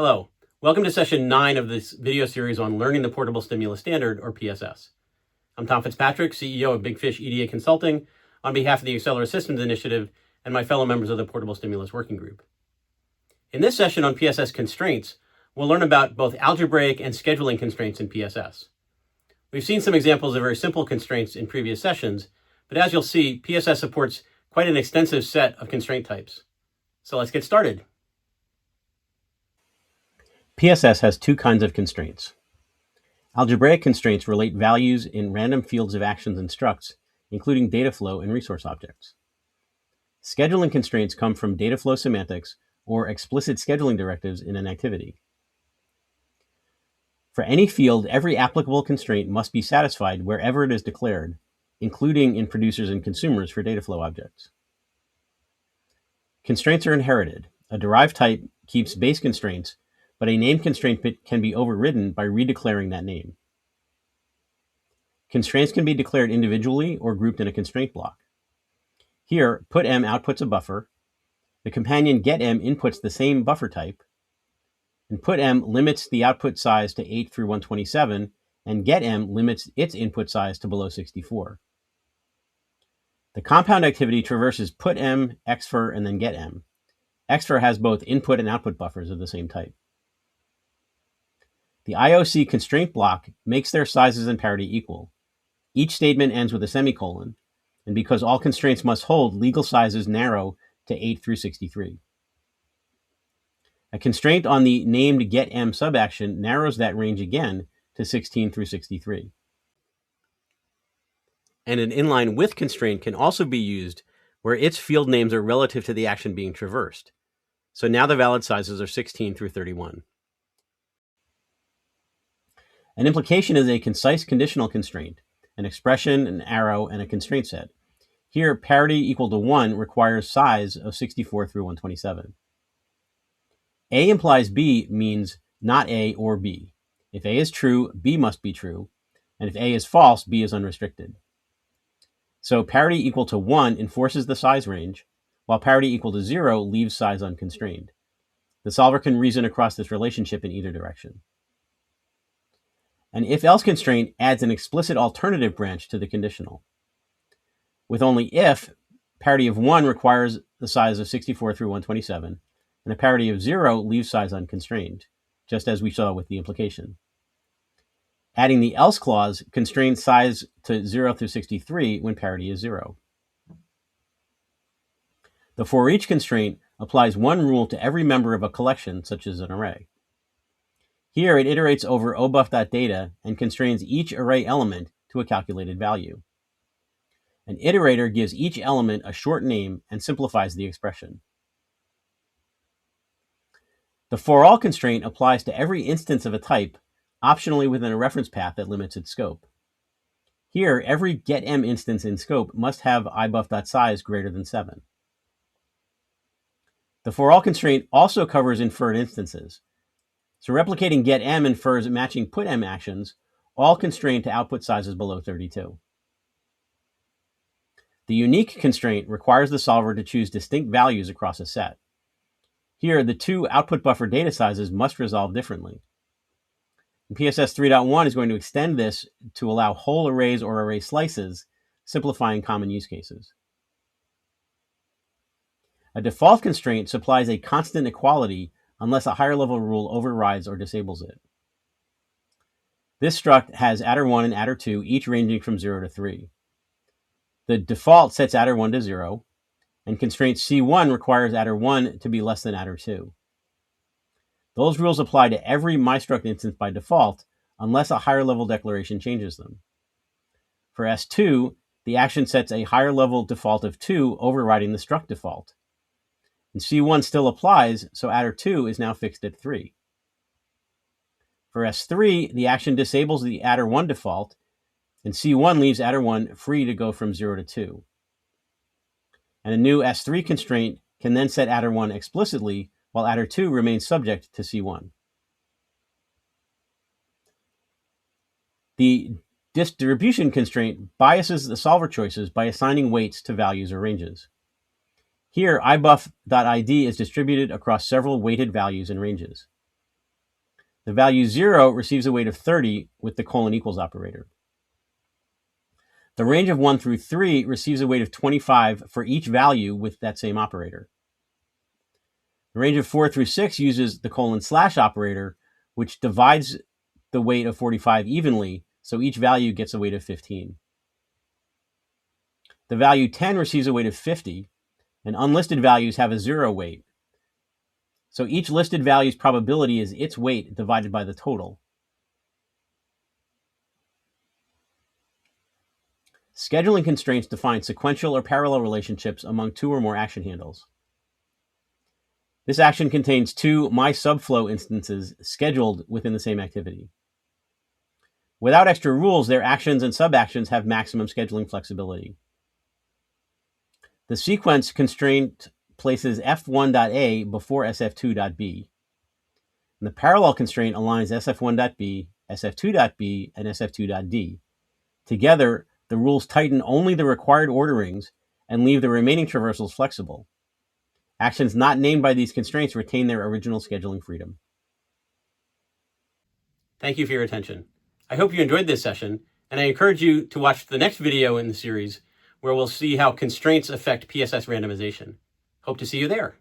Hello, welcome to session 9 of this video series on learning the Portable Stimulus Standard, or PSS. I'm Tom Fitzpatrick, CEO of Big Fish EDA Consulting, on behalf of the Accellera Systems Initiative and my fellow members of the Portable Stimulus Working Group. In this session on PSS constraints, we'll learn about both algebraic and scheduling constraints in PSS. We've seen some examples of very simple constraints in previous sessions, but as you'll see, PSS supports quite an extensive set of constraint types. So let's get started. PSS has two kinds of constraints. Algebraic constraints relate values in random fields of actions and structs, including data flow and resource objects. Scheduling constraints come from data flow semantics or explicit scheduling directives in an activity. For any field, every applicable constraint must be satisfied wherever it is declared, including in producers and consumers for data flow objects. Constraints are inherited. A derived type keeps base constraints, but a named constraint can be overridden by redeclaring that name. Constraints can be declared individually or grouped in a constraint block. Here, putM outputs a buffer, the companion getM inputs the same buffer type, and putM limits the output size to 8 through 127, and getM limits its input size to below 64. The compound activity traverses putM, xfer, and then getM. Xfer has both input and output buffers of the same type. The IOC constraint block makes their sizes and parity equal. Each statement ends with a semicolon, and because all constraints must hold, legal sizes narrow to 8 through 63. A constraint on the named getM subaction narrows that range again to 16 through 63. And an inline with constraint can also be used where its field names are relative to the action being traversed. So now the valid sizes are 16 through 31. An implication is a concise conditional constraint, an expression, an arrow, and a constraint set. Here, parity equal to 1 requires size of 64 through 127. A implies B means not A or B. If A is true, B must be true, and if A is false, B is unrestricted. So parity equal to 1 enforces the size range, while parity equal to 0 leaves size unconstrained. The solver can reason across this relationship in either direction. An if-else constraint adds an explicit alternative branch to the conditional. With only if, parity of 1 requires the size of 64 through 127, and a parity of 0 leaves size unconstrained, just as we saw with the implication. Adding the else clause constrains size to 0 through 63 when parity is 0. The for each constraint applies one rule to every member of a collection, such as an array. Here, it iterates over obuff.data and constrains each array element to a calculated value. An iterator gives each element a short name and simplifies the expression. The for-all constraint applies to every instance of a type, optionally within a reference path that limits its scope. Here, every getM instance in scope must have ibuff.size greater than 7. The for-all constraint also covers inferred instances. So replicating getM infers matching putM actions, all constrained to output sizes below 32. The unique constraint requires the solver to choose distinct values across a set. Here, the two output buffer data sizes must resolve differently. And PSS 3.1 is going to extend this to allow whole arrays or array slices, simplifying common use cases. A default constraint supplies a constant equality unless a higher level rule overrides or disables it. This struct has adder1 and adder2, each ranging from 0 to 3. The default sets adder1 to 0, and constraint C1 requires adder1 to be less than adder2. Those rules apply to every mystruct instance by default, unless a higher level declaration changes them. For S2, the action sets a higher level default of 2, overriding the struct default. And C1 still applies, so adder2 is now fixed at 3. For S3, the action disables the adder1 default, and C1 leaves adder1 free to go from 0 to 2. And a new S3 constraint can then set adder1 explicitly, while adder2 remains subject to C1. The distribution constraint biases the solver choices by assigning weights to values or ranges. Here, ibuff.id is distributed across several weighted values and ranges. The value 0 receives a weight of 30 with the colon equals operator. The range of 1 through 3 receives a weight of 25 for each value with that same operator. The range of 4 through 6 uses the colon slash operator, which divides the weight of 45 evenly, so each value gets a weight of 15. The value 10 receives a weight of 50, and unlisted values have a 0 weight. So each listed value's probability is its weight divided by the total. Scheduling constraints define sequential or parallel relationships among two or more action handles. This action contains two mySubflow instances scheduled within the same activity. Without extra rules, their actions and subactions have maximum scheduling flexibility. The sequence constraint places f1.a before sf2.b. And the parallel constraint aligns sf1.b, sf2.b, and sf2.d. Together, the rules tighten only the required orderings and leave the remaining traversals flexible. Actions not named by these constraints retain their original scheduling freedom. Thank you for your attention. I hope you enjoyed this session, and I encourage you to watch the next video in the series where we'll see how constraints affect PSS randomization. Hope to see you there.